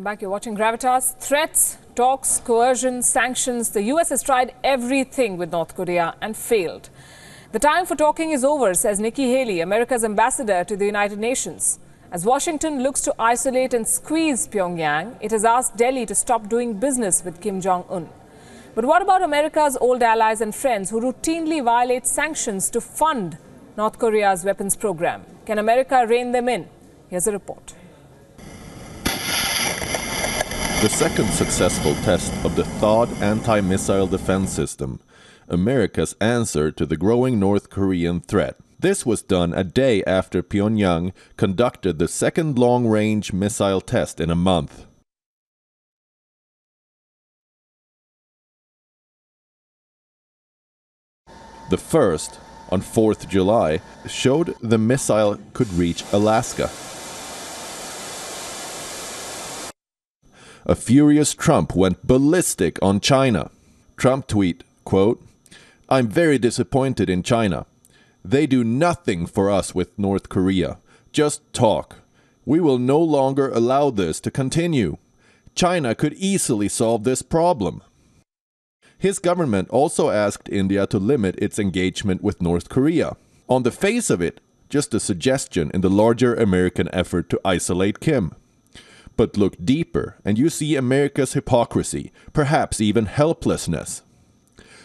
back. You're watching Gravitas. Threats, talks, coercion, sanctions. The US has tried everything with North Korea and failed. The time for talking is over, says Nikki Haley, America's ambassador to the United Nations. As Washington looks to isolate and squeeze Pyongyang, it has asked Delhi to stop doing business with Kim Jong Un. But what about America's old allies and friends who routinely violate sanctions to fund North Korea's weapons program? Can America rein them in? Here's a report. The second successful test of the THAAD anti-missile defense system, America's answer to the growing North Korean threat. This was done a day after Pyongyang conducted the second long-range missile test in a month. The first, on 4th July, showed the missile could reach Alaska. A furious Trump went ballistic on China. Trump tweet, quote, "I'm very disappointed in China. They do nothing for us with North Korea. Just talk. We will no longer allow this to continue. China could easily solve this problem." His government also asked India to limit its engagement with North Korea. On the face of it, just a suggestion in the larger American effort to isolate Kim. But look deeper and you see America's hypocrisy, perhaps even helplessness.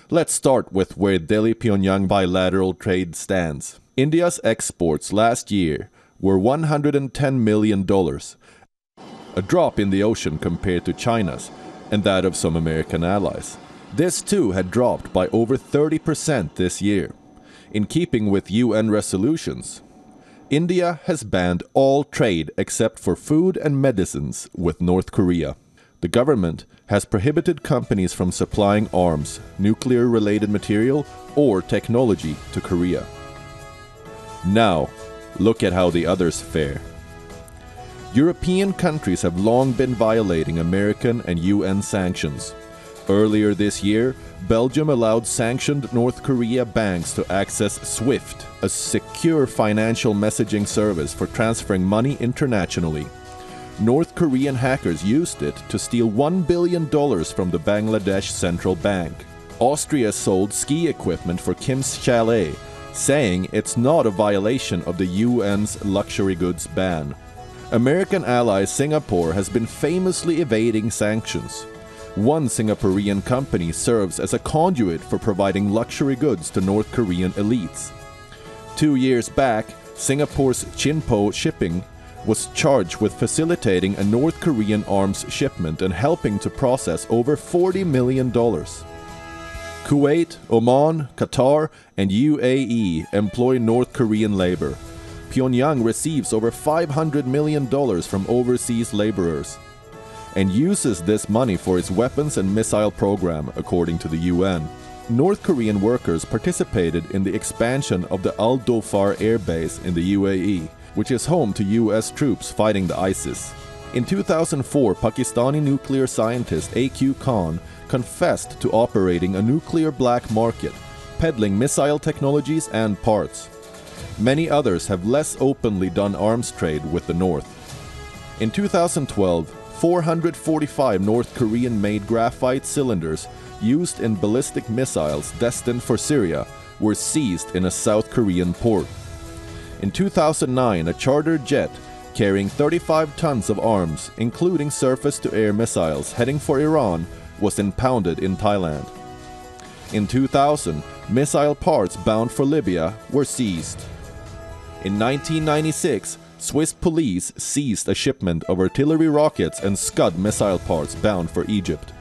Let's start with where Delhi-Pyongyang bilateral trade stands. India's exports last year were $110 million, a drop in the ocean compared to China's and that of some American allies. This too had dropped by over 30% this year. In keeping with UN resolutions, India has banned all trade except for food and medicines with North Korea. The government has prohibited companies from supplying arms, nuclear-related material, or technology to Korea. Now, look at how the others fare. European countries have long been violating American and UN sanctions. Earlier this year, Belgium allowed sanctioned North Korea banks to access SWIFT, a secure financial messaging service for transferring money internationally. North Korean hackers used it to steal $1 billion from the Bangladesh Central Bank. Austria sold ski equipment for Kim's chalet, saying it's not a violation of the UN's luxury goods ban. American ally Singapore has been famously evading sanctions. One Singaporean company serves as a conduit for providing luxury goods to North Korean elites. 2 years back, Singapore's Chinpo Shipping was charged with facilitating a North Korean arms shipment and helping to process over $40 million. Kuwait, Oman, Qatar, and UAE employ North Korean labor. Pyongyang receives over $500 million from overseas laborers and uses this money for its weapons and missile program, according to the UN. North Korean workers participated in the expansion of the Al Dhofar air base in the UAE, which is home to US troops fighting the ISIS. In 2004, Pakistani nuclear scientist A.Q. Khan confessed to operating a nuclear black market, peddling missile technologies and parts. Many others have less openly done arms trade with the North. In 2012, 445 North Korean-made graphite cylinders used in ballistic missiles destined for Syria were seized in a South Korean port. In 2009, a charter jet carrying 35 tons of arms, including surface-to-air missiles heading for Iran, was impounded in Thailand. In 2000, missile parts bound for Libya were seized. In 1996, Swiss police seized a shipment of artillery rockets and Scud missile parts bound for Egypt.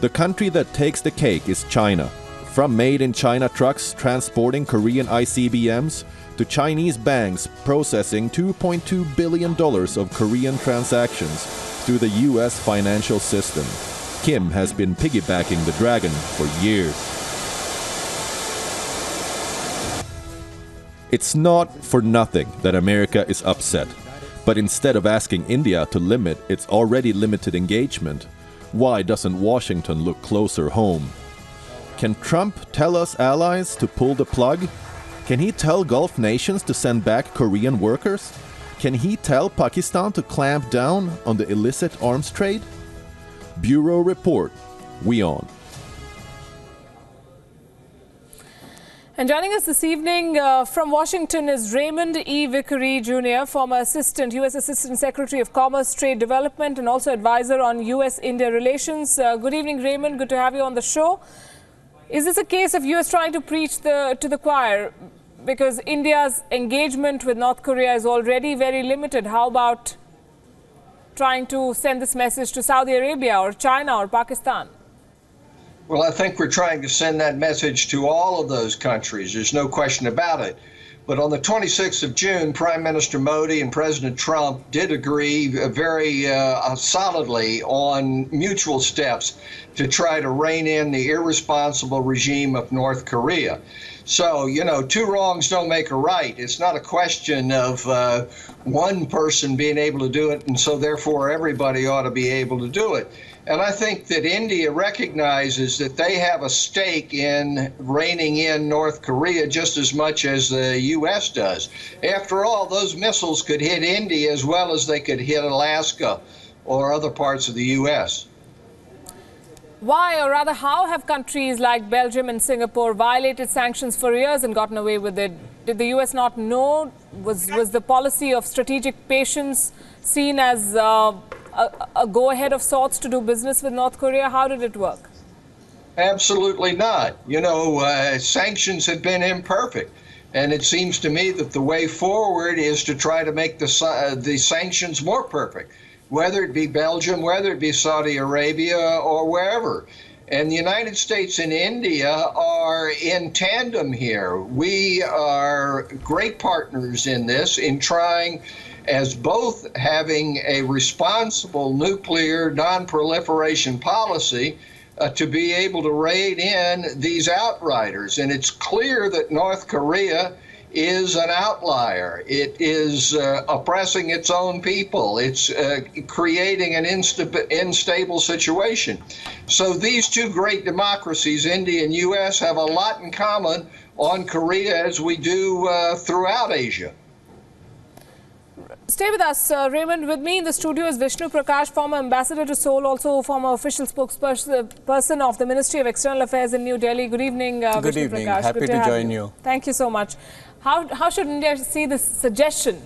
The country that takes the cake is China. From made-in-China trucks transporting Korean ICBMs to Chinese banks processing $2.2 billion of Korean transactions through the US financial system. Kim has been piggybacking the dragon for years. It's not for nothing that America is upset, but instead of asking India to limit its already limited engagement, why doesn't Washington look closer home? Can Trump tell us allies to pull the plug? Can he tell Gulf nations to send back Korean workers? Can he tell Pakistan to clamp down on the illicit arms trade? Bureau Report, WION. And joining us this evening from Washington is Raymond Curry Jr., former U.S. Assistant Secretary of Commerce, Trade Development, and also advisor on U.S.-India relations. Good evening, Raymond. Good to have you on the show. Is this a case of U.S. trying to preach to the choir? Because India's engagement with North Korea is already very limited. How about trying to send this message to Saudi Arabia or China or Pakistan? Well, I think we're trying to send that message to all of those countries. There's no question about it. But on the 26th of June, Prime Minister Modi and President Trump did agree very solidly on mutual steps to try to rein in the irresponsible regime of North Korea. So, you know, two wrongs don't make a right. It's not a question of one person being able to do it, and so therefore everybody ought to be able to do it. And I think that India recognizes that they have a stake in reining in North Korea just as much as the U.S. does. After all, those missiles could hit India as well as they could hit Alaska or other parts of the U.S. Why, or rather, how have countries like Belgium and Singapore violated sanctions for years and gotten away with it? Did the U.S. not know? Was the policy of strategic patience seen as a go-ahead of sorts to do business with North Korea? How did it work? Absolutely not. You know, sanctions have been imperfect. And it seems to me that the way forward is to try to make the sanctions more perfect, whether it be Belgium, whether it be Saudi Arabia, or wherever. And the United States and India are in tandem here. We are great partners in this, in trying, as both having a responsible nuclear non-proliferation policy, to be able to rein in these outriders. And it's clear that North Korea is an outlier. It is oppressing its own people. It's creating an unstable situation. So these two great democracies, India and U.S., have a lot in common on Korea, as we do throughout Asia. Stay with us, Raymond. With me in the studio is Vishnu Prakash, former ambassador to Seoul, also former official spokesperson of the Ministry of External Affairs in New Delhi. Good evening, Good Vishnu evening. Prakash. Happy to join you. Thank you so much. How should India see this suggestion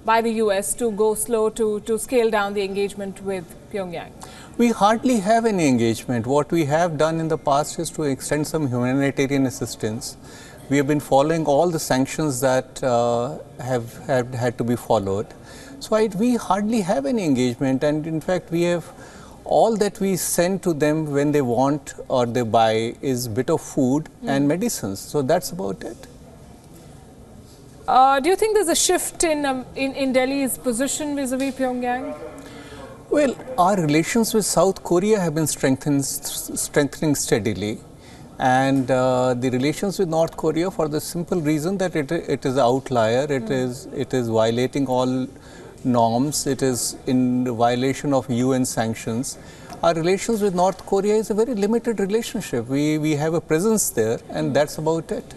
by the U.S. to go slow, to scale down the engagement with Pyongyang? We hardly have any engagement. What we have done in the past is to extend some humanitarian assistance. We have been following all the sanctions that have had to be followed. So we hardly have any engagement, and in fact we have all that we send to them when they want or they buy is bit of food and medicines. So that's about it. Do you think there's a shift in Delhi's position vis-a-vis Pyongyang? Well, our relations with South Korea have been strengthening steadily. And the relations with North Korea, for the simple reason that it is an outlier, it is violating all norms, it is in violation of UN sanctions. Our relations with North Korea is a very limited relationship. We have a presence there, and that's about it.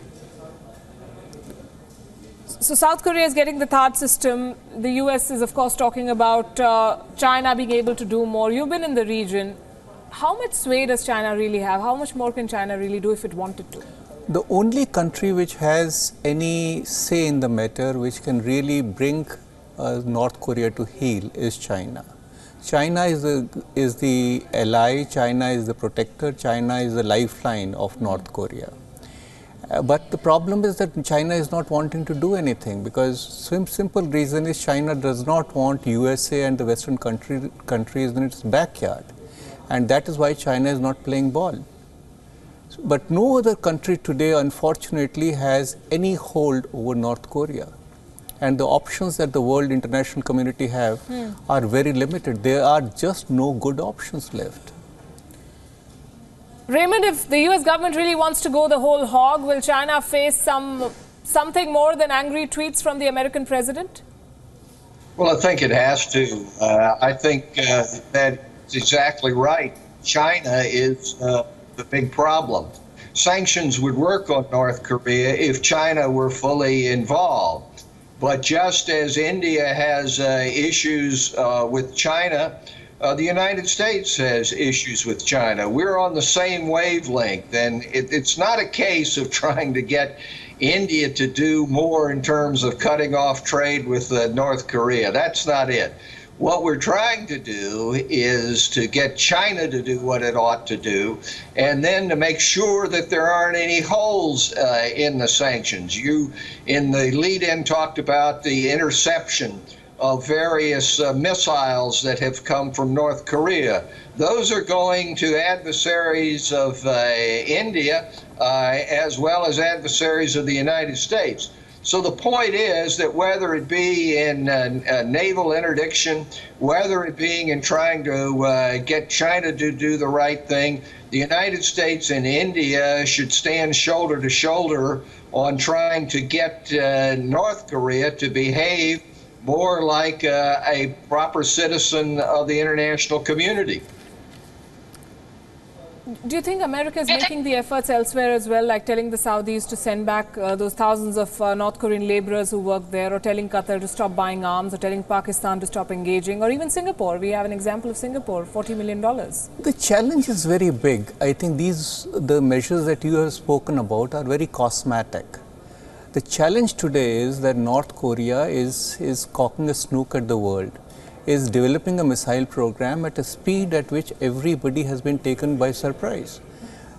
So South Korea is getting the THAAD system. The US is, of course, talking about China being able to do more. You've been in the region. How much sway does China really have? How much more can China really do if it wanted to? The only country which has any say in the matter, which can really bring North Korea to heel, is China. China is the ally, China is the protector, China is the lifeline of North Korea. But the problem is that China is not wanting to do anything, because simple reason is China does not want USA and the Western countries in its backyard. And that is why China is not playing ball. But no other country today, unfortunately, has any hold over North Korea. And the options that the world international community have are very limited. There are just no good options left. Raymond, if the US government really wants to go the whole hog, will China face something more than angry tweets from the American president? Well, I think it has to. I think that's exactly right. China is the big problem. Sanctions would work on North Korea if China were fully involved. But just as India has issues with China, the United States has issues with China. We're on the same wavelength, and it's not a case of trying to get India to do more in terms of cutting off trade with North Korea. That's not it. What we're trying to do is to get China to do what it ought to do, and then to make sure that there aren't any holes in the sanctions. You, in the lead-in, talked about the interception of various missiles that have come from North Korea. Those are going to adversaries of India as well as adversaries of the United States. So the point is that whether it be in naval interdiction, whether it being in trying to get China to do the right thing, the United States and India should stand shoulder to shoulder on trying to get North Korea to behave more like a proper citizen of the international community. Do you think America is making the efforts elsewhere as well, like telling the Saudis to send back those thousands of North Korean laborers who work there, or telling Qatar to stop buying arms, or telling Pakistan to stop engaging, or even Singapore? We have an example of Singapore, $40 million. The challenge is very big. I think the measures that you have spoken about are very cosmetic. The challenge today is that North Korea is cocking a snook at the world, is developing a missile program at a speed at which everybody has been taken by surprise.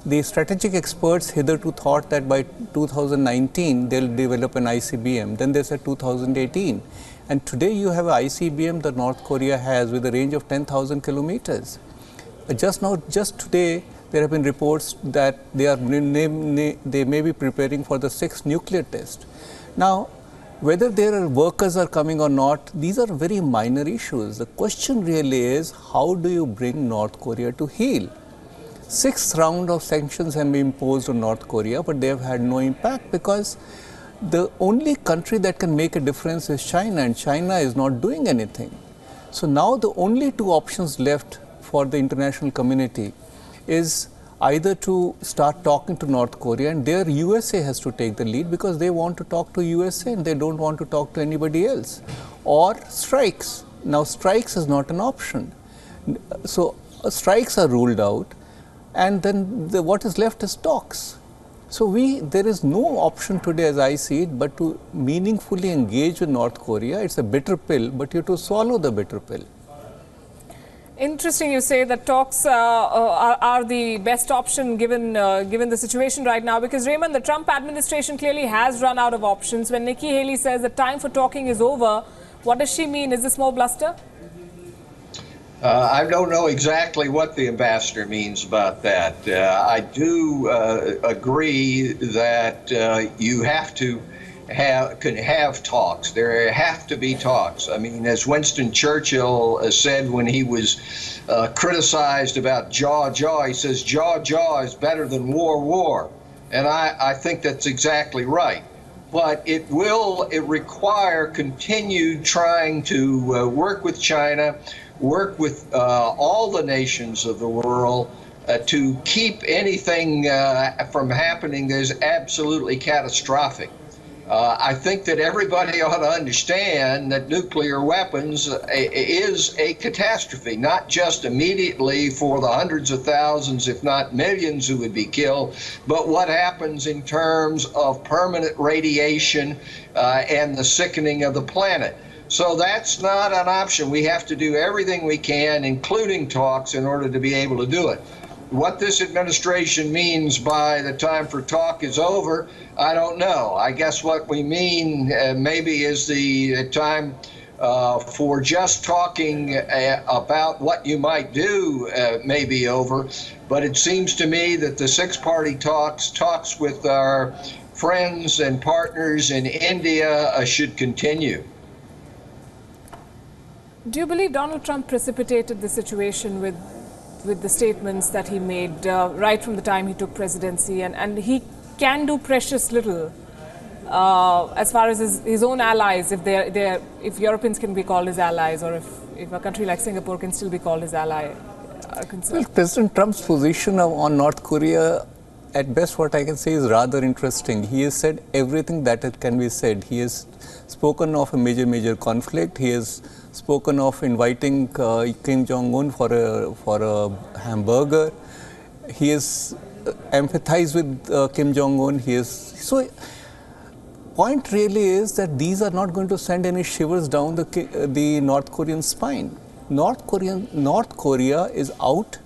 The strategic experts hitherto thought that by 2019 they'll develop an ICBM, then they said 2018. And today you have an ICBM that North Korea has with a range of 10,000 kilometers. Just today, there have been reports that they may be preparing for the 6th nuclear test. Now, whether their workers are coming or not, these are very minor issues. The question really is, how do you bring North Korea to heel? 6th round of sanctions have been imposed on North Korea, but they have had no impact because the only country that can make a difference is China, and China is not doing anything. So now the only two options left for the international community is either to start talking to North Korea, and there USA has to take the lead because they want to talk to USA and they don't want to talk to anybody else, or strikes. Now strikes is not an option. So strikes are ruled out, and then what is left is talks. So there is no option today, as I see it, but to meaningfully engage with North Korea. It's a bitter pill, but you have to swallow the bitter pill. Interesting you say that talks are the best option given the situation right now, because Raymond, the Trump administration clearly has run out of options. When Nikki Haley says the time for talking is over, what does she mean? Is this more bluster? I don't know exactly what the ambassador means about that. I do agree that you have to have talks. There have to be talks. I mean, as Winston Churchill said when he was criticized about jaw, he says, jaw is better than war. And I think that's exactly right. But it require continued trying to work with China, work with all the nations of the world to keep anything from happening that is absolutely catastrophic. I think that everybody ought to understand that nuclear weapons is a catastrophe, not just immediately for the hundreds of thousands, if not millions, who would be killed, but what happens in terms of permanent radiation and the sickening of the planet. So that's not an option. We have to do everything we can, including talks, in order to be able to do it. What this administration means by the time for talk is over, I don't know. I guess what we mean maybe is the time for just talking about what you might do may be over. But it seems to me that the 6-party talks with our friends and partners in India should continue. Do you believe Donald Trump precipitated the situation with the statements that he made right from the time he took presidency, and he can do precious little as far as his own allies, if Europeans can be called his allies, or if a country like Singapore can still be called his ally, are concerned? Well, President Trump's position on North Korea at best what I can say is rather interesting. He has said everything that it can be said. He has spoken of a major conflict. He has spoken of inviting Kim Jong Un for a hamburger. He has empathized with Kim Jong Un. So point really is that these are not going to send any shivers down the North Korean spine. North Korea is out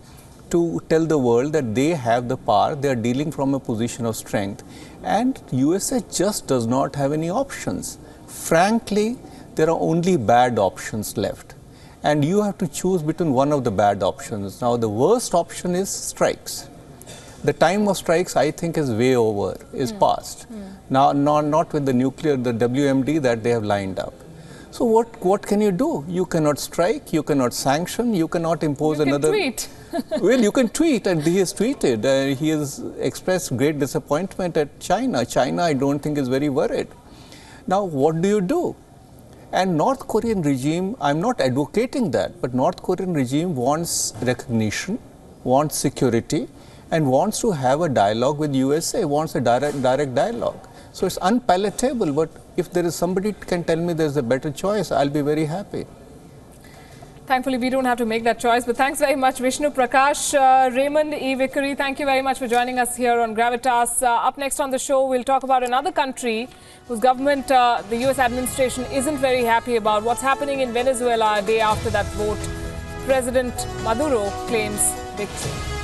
to tell the world that they have the power, they are dealing from a position of strength, and USA just does not have any options. Frankly, there are only bad options left, and you have to choose between one of the bad options. Now, the worst option is strikes. The time of strikes, I think, is way over, is past. Now, not with the nuclear, the WMD that they have lined up. So what can you do? You cannot strike, you cannot sanction, you cannot impose another... tweet. Well, you can tweet, and he has tweeted. He has expressed great disappointment at China. China, I don't think, is very worried. Now, what do you do? And North Korean regime, I'm not advocating that, but North Korean regime wants recognition, wants security, and wants to have a dialogue with USA, wants a direct dialogue. So it's unpalatable, but if there is somebody who can tell me there's a better choice, I'll be very happy. Thankfully, we don't have to make that choice, but thanks very much, Vishnu Prakash. Raymond E. Vickery, thank you very much for joining us here on Gravitas. Up next on the show, we'll talk about another country whose government, the US administration, isn't very happy about what's happening in Venezuela a day after that vote. President Maduro claims victory.